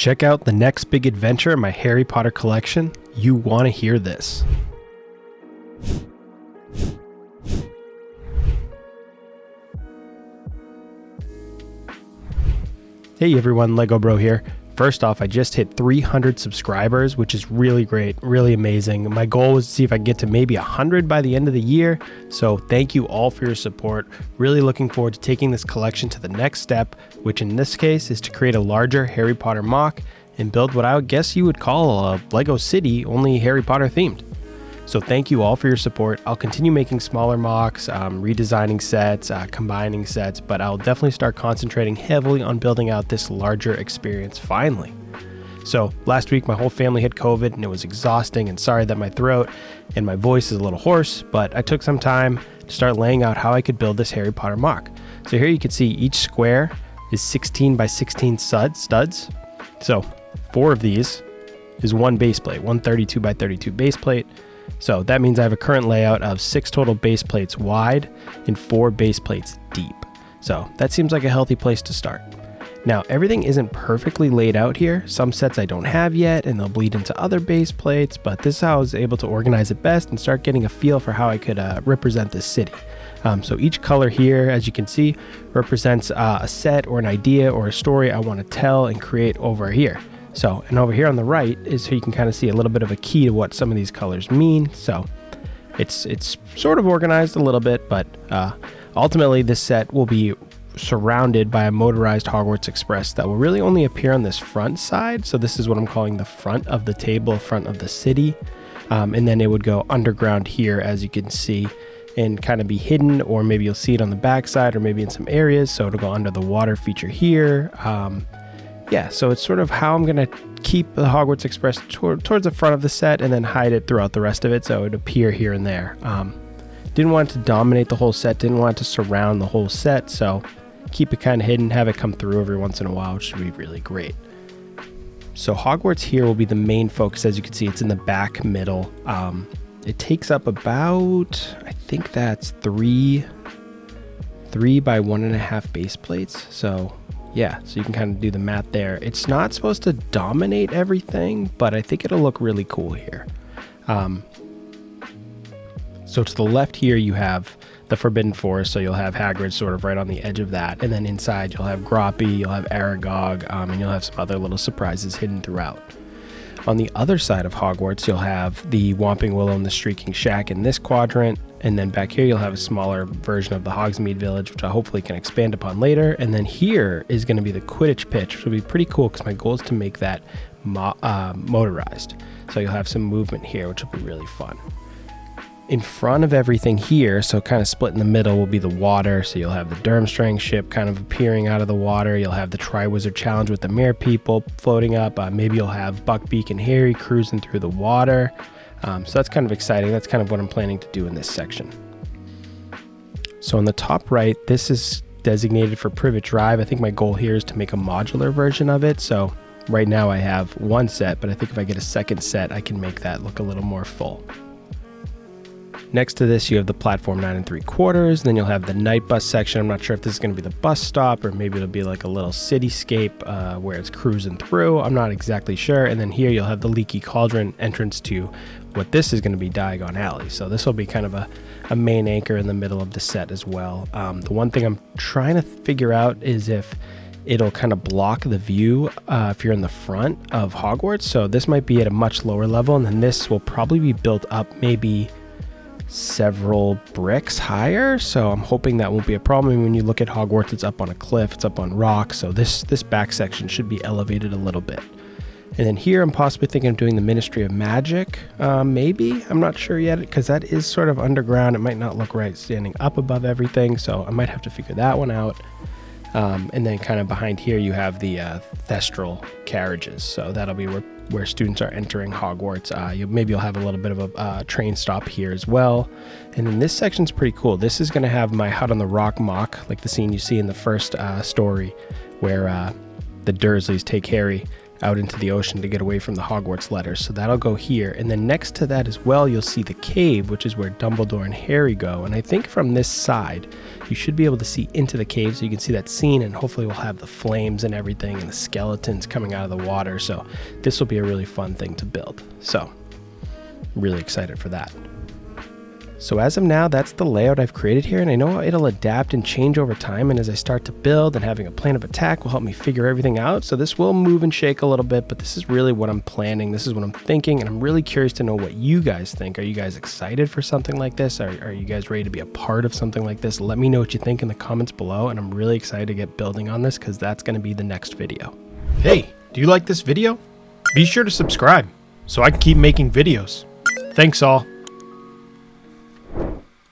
Check out the next big adventure in my Harry Potter collection. You want to hear this. Hey everyone, Lego Bro here. First off, I just hit 300 subscribers, which is really great, really amazing. My goal was to see if I can get to maybe 100 by the end of the year. So thank you all for your support. Really looking forward to taking this collection to the next step, which in this case is to create a larger Harry Potter MOC and build what I would guess you would call a Lego city, only Harry Potter themed. So thank you all for your support. I'll continue making smaller MOCs, redesigning sets, combining sets, but I'll definitely start concentrating heavily on building out this larger experience finally. So last week my whole family had COVID and it was exhausting, and sorry that my throat and my voice is a little hoarse, but I took some time to start laying out how I could build this Harry Potter MOC. So here you can see each square is 16 by 16 studs. So 4 of these is one base plate, one 32 by 32 base plate. So that means I have a current layout of 6 total base plates wide and 4 base plates deep. So that seems like a healthy place to start. Now, everything isn't perfectly laid out here. Some sets I don't have yet and they'll bleed into other base plates, but this is how I was able to organize it best and start getting a feel for how I could represent this city. So each color here, as you can see, represents a set or an idea or a story I want to tell and create over here. So, and over here on the right is so you can kind of see a little bit of a key to what some of these colors mean. So it's sort of organized a little bit, but ultimately this set will be surrounded by a motorized Hogwarts Express that will really only appear on this front side. So this is what I'm calling the front of the table, front of the city. And then it would go underground here, as you can see, and kind of be hidden, or maybe you'll see it on the back side or maybe in some areas. So it'll go under the water feature here. Yeah, so it's sort of how I'm going to keep the Hogwarts Express towards the front of the set and then hide it throughout the rest of it so it would appear here and there. Didn't want it to dominate the whole set, didn't want it to surround the whole set, so keep it kind of hidden, have it come through every once in a while, which would be really great. So Hogwarts here will be the main focus. As you can see, it's in the back middle. It takes up about, I think that's 3 by 1.5 base plates, so yeah, so you can kind of do the math there. It's not supposed to dominate everything, but I think it'll look really cool here. So to the left here, you have the Forbidden Forest, so you'll have Hagrid sort of right on the edge of that. And then inside, you'll have Groppy, you'll have Aragog, and you'll have some other little surprises hidden throughout. On the other side of Hogwarts, you'll have the Whomping Willow and the Shrieking Shack in this quadrant. And then back here, you'll have a smaller version of the Hogsmeade Village, which I hopefully can expand upon later. And then here is going to be the Quidditch pitch, which will be pretty cool because my goal is to make that motorized. So you'll have some movement here, which will be really fun. In front of everything here, so kind of split in the middle, will be the water. So you'll have the Durmstrang ship kind of appearing out of the water. You'll have the Triwizard Challenge with the Mere People floating up. Maybe you'll have Buckbeak and Harry cruising through the water. So that's kind of exciting. That's kind of what I'm planning to do in this section. So on the top right, this is designated for Privet Drive. I think my goal here is to make a modular version of it. So right now I have one set, but I think if I get a second set, I can make that look a little more full. Next to this, you have the platform 9 3/4. Then you'll have the night bus section. I'm not sure if this is going to be the bus stop or maybe it'll be like a little cityscape where it's cruising through. I'm not exactly sure. And then here you'll have the Leaky Cauldron entrance to what this is going to be Diagon Alley. So this will be kind of a main anchor in the middle of the set as well. The one thing I'm trying to figure out is if it'll kind of block the view if you're in the front of Hogwarts. So this might be at a much lower level, and then this will probably be built up maybe several bricks higher, so I'm hoping that won't be a problem. And when you look at Hogwarts, it's up on a cliff, it's up on rocks, so this back section should be elevated a little bit. And then here I'm possibly thinking of doing the Ministry of Magic, maybe, I'm not sure yet, because that is sort of underground. It might not look right standing up above everything, so I might have to figure that one out. And then kind of behind here you have the Thestral carriages, so that'll be where students are entering Hogwarts. Maybe you'll have a little bit of a train stop here as well. And then this section's pretty cool. This is going to have my Hut on the Rock MOC, like the scene you see in the first story where the Dursleys take Harry out into the ocean to get away from the Hogwarts letters. So that'll go here. And then next to that as well, you'll see the cave, which is where Dumbledore and Harry go. And I think from this side, you should be able to see into the cave so you can see that scene, and hopefully we'll have the flames and everything and the skeletons coming out of the water. So this will be a really fun thing to build. So really excited for that. So as of now, that's the layout I've created here, and I know it'll adapt and change over time, and as I start to build, and having a plan of attack will help me figure everything out. So this will move and shake a little bit, but this is really what I'm planning. This is what I'm thinking, and I'm really curious to know what you guys think. Are you guys excited for something like this? Are you guys ready to be a part of something like this? Let me know what you think in the comments below, and I'm really excited to get building on this because that's going to be the next video. Hey, do you like this video? Be sure to subscribe so I can keep making videos. Thanks all.